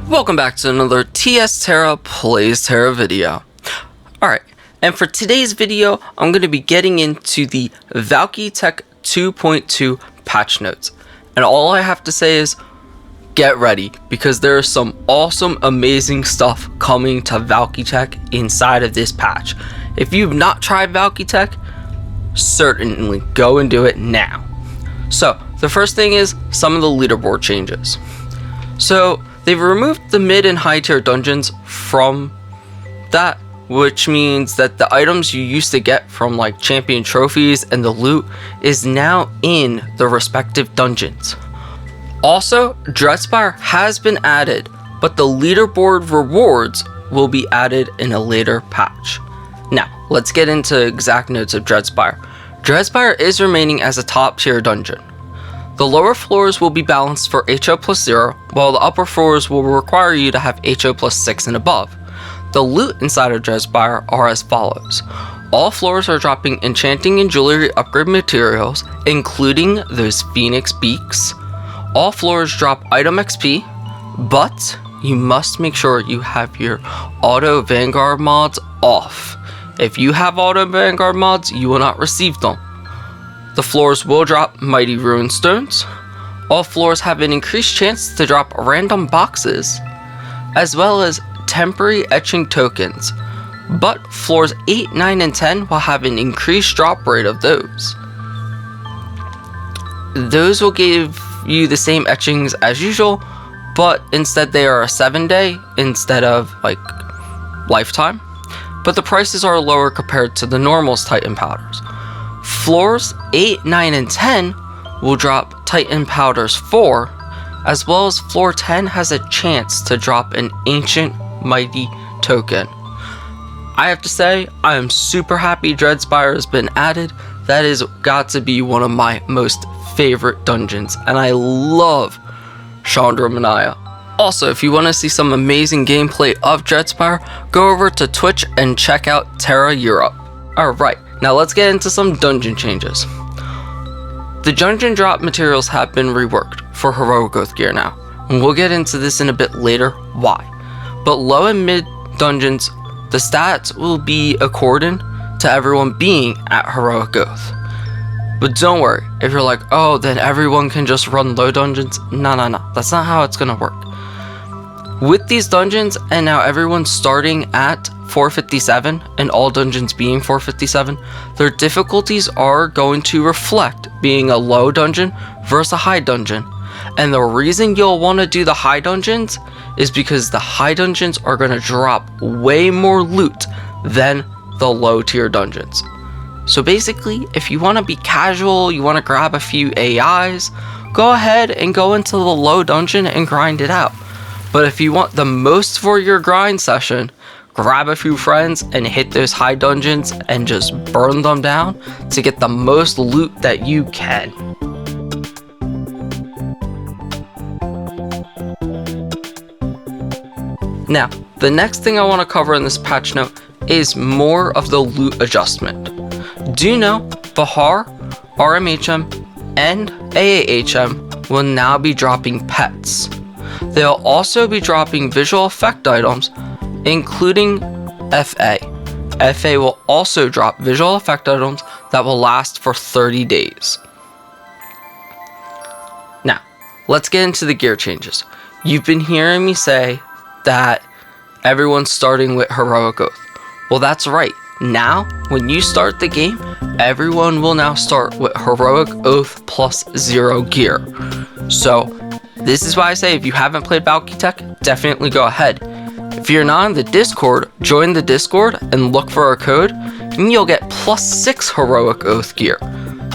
Welcome back to another TS Tera Plays Tera video. Alright, and for today's video, I'm going to be getting into the Valkyteq 2.2 patch notes. And all I have to say is, get ready, because there is some awesome, amazing stuff coming to Valkyteq inside of this patch. If you've not tried Valkyteq, certainly go and do it now. So, the first thing is some of the leaderboard changes. So, they've removed the mid and high tier dungeons from that, which means that the items you used to get from like champion trophies and the loot is now in the respective dungeons. Also, Dreadspire has been added, but the leaderboard rewards will be added in a later patch. Now, let's get into exact notes of Dreadspire. Dreadspire is remaining as a top tier dungeon. The lower floors will be balanced for HO plus 0, while the upper floors will require you to have HO plus 6 and above. The loot inside of Dreadspire are as follows. All floors are dropping enchanting and jewelry upgrade materials, including those phoenix beaks. All floors drop item XP, but you must make sure you have your auto vanguard mods off. If you have auto vanguard mods, you will not receive them. The floors will drop mighty rune stones. All floors have an increased chance to drop random boxes, as well as temporary etching tokens, but floors 8, 9, and 10 will have an increased drop rate of those. Those will give you the same etchings as usual, but instead they are a 7-day instead of like lifetime, but the prices are lower compared to the normals Titan powders. Floors 8, 9, and 10 will drop Titan Powders 4, as well as floor 10 has a chance to drop an Ancient Mighty token. I have to say, I am super happy Dreadspire has been added. That has got to be one of my most favorite dungeons, and I love Chandra Manaya. Also, if you want to see some amazing gameplay of Dreadspire, go over to Twitch and check out Tera Europe. Alright. Now let's get into some dungeon changes. The dungeon drop materials have been reworked for Heroic Oath gear now, and we'll get into this in a bit later why. But low and mid dungeons, the stats will be according to everyone being at Heroic Oath. But don't worry, if you're like, oh, then everyone can just run low dungeons. No, that's not how it's gonna work. With these dungeons, and now everyone's starting at 457 and all dungeons being 457, their difficulties are going to reflect being a low dungeon versus a high dungeon. And the reason you'll want to do the high dungeons is because the high dungeons are going to drop way more loot than the low tier dungeons. So basically, if you want to be casual, you want to grab a few AIs, go ahead and go into the low dungeon and grind it out. But if you want the most for your grind session, grab a few friends and hit those high dungeons and just burn them down to get the most loot that you can. Now, the next thing I want to cover in this patch note is more of the loot adjustment. Do know Bahar, RMHM, and AAHM will now be dropping pets. They'll also be dropping visual effect items, including FA. FA will also drop visual effect items that will last for 30 days. Now, let's get into the gear changes. You've been hearing me say that everyone's starting with Heroic Oath. Well, that's right. Now, when you start the game, everyone will now start with Heroic Oath plus 0 gear. So, this is why I say if you haven't played Valkyteq, definitely go ahead. If you're not in the Discord, join the Discord and look for our code, and you'll get plus 6 Heroic Oath gear.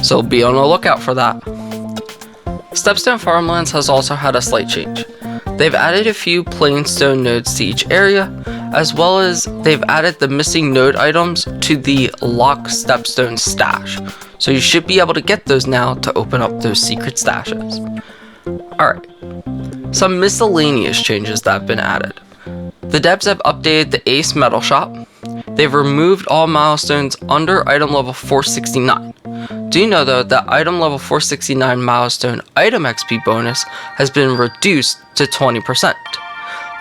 So be on the lookout for that. Stepstone Farmlands has also had a slight change. They've added a few plain stone nodes to each area, as well as they've added the missing node items to the lock stepstone stash. So you should be able to get those now to open up those secret stashes. Alright, some miscellaneous changes that have been added. The devs have updated the Ace Metal Shop. They've removed all milestones under item level 469. Do you know though that item level 469 milestone item XP bonus has been reduced to 20%.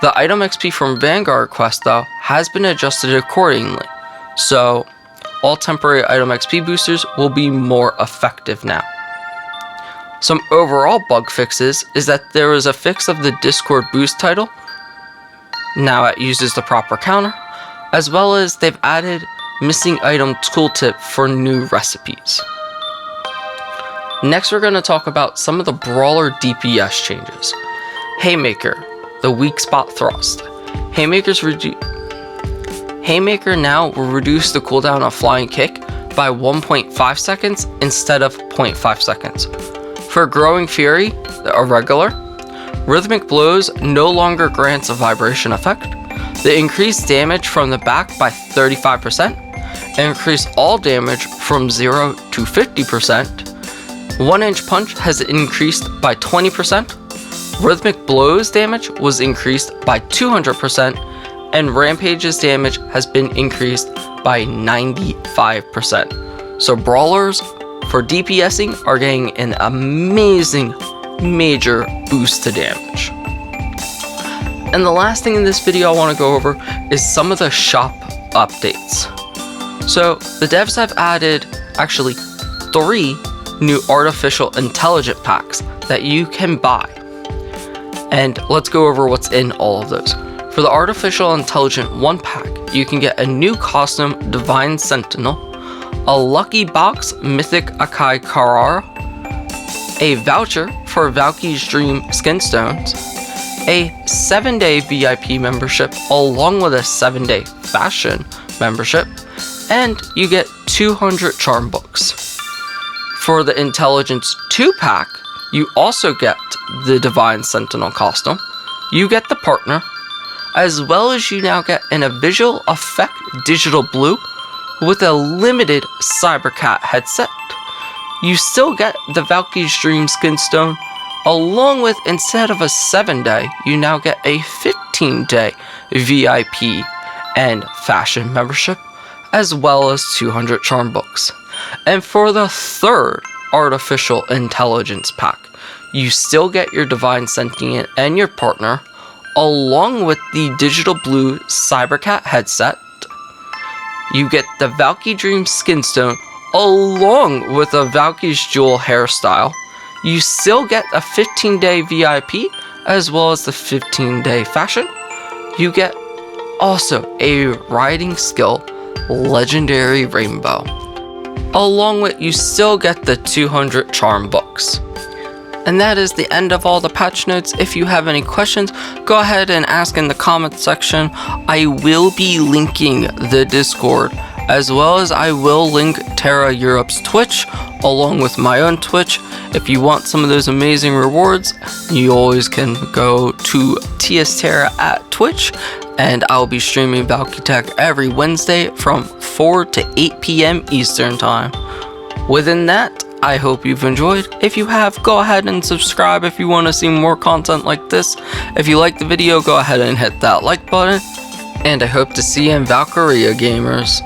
The item XP from Vanguard quest though has been adjusted accordingly, so all temporary item XP boosters will be more effective now. Some overall bug fixes is that there is a fix of the Discord boost title, now it uses the proper counter, as well as they've added missing item tooltip for new recipes. Next we're going to talk about some of the Brawler DPS changes. Haymaker, the weak spot thrust. Haymaker now will reduce the cooldown of flying kick by 1.5 seconds instead of 0.5 seconds. For Growing Fury, a regular, Rhythmic Blows no longer grants a vibration effect. They increase damage from the back by 35% and increase all damage from 0 to 50%. 1-inch punch has increased by 20%. Rhythmic Blows damage was increased by 200%, and Rampage's damage has been increased by 95%. So Brawlers for DPSing are getting an amazing major boost to damage. And the last thing in this video I want to go over is some of the shop updates. So the devs have added actually 3 new artificial intelligence packs that you can buy. And let's go over what's in all of those. For the Artificial Intelligent 1 pack, you can get a new costume, Divine Sentinel, a Lucky Box, Mythic Akai Karara, a voucher for Valky's Dream Skin Stones, a 7-day VIP membership along with a 7-day fashion membership, and you get 200 charm books. For the Intelligence 2 pack, you also get the Divine Sentinel costume, you get the partner, as well as you now get a visual effect digital blue with a limited Cybercat headset. You still get the Valky's Dream Skin Stone, along with, instead of a 7-day, you now get a 15-day VIP and fashion membership, as well as 200 charm books. And for the 3rd Artificial Intelligence pack, you still get your Divine Sentient and your partner, along with the digital blue Cybercat headset. You get the Valky Dream Skin Stone, along with a Valky's Jewel hairstyle. You still get a 15-day VIP, as well as the 15-day fashion. You get also a riding skill, Legendary Rainbow. Along with, you still get the 200 charm books. And that is the end of all the patch notes. If you have any questions, go ahead and ask in the comments section. I will be linking the Discord, as well as I will link Tera Europe's Twitch, along with my own Twitch. If you want some of those amazing rewards, you always can go to TSTera at Twitch, and I'll be streaming Valkyteq every Wednesday from 4 to 8 p.m. Eastern Time. Within that, I hope you've enjoyed. If you have, go ahead and subscribe if you want to see more content like this. If you like the video, go ahead and hit that like button. And I hope to see you in Valkyria, gamers.